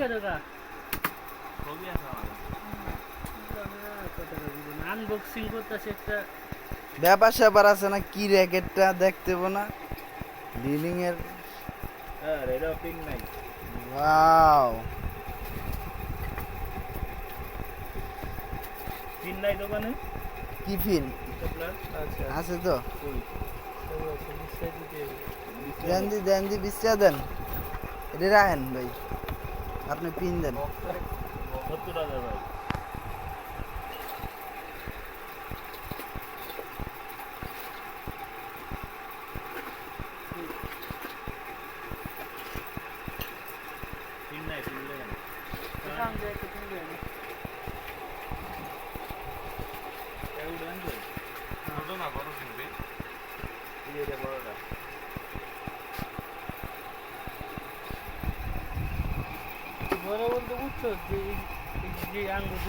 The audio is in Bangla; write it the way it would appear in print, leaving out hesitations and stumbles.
টাকা ছবি আছে আমার আনবক্সিং করতেছে একটা ব্যাপার স্যাপার আছে না কি র্যাকেটটা দেখতে পাবো না ডিলিং এর হ্যাঁ এটা পিং নাই ওয়াও পিন নাই দোকানে কি ফিন স্টেপলার আচ্ছা আছে তো কই দেন দি বিশ্বা দেন এটা রাখেন ভাই আপনি পিন দেন 70,000 ভাই পিন নাই পিন নাই ছোট না বড় শুনবি এটা বড়টা বড় বলতে বুঝছো যে আঙ্গুর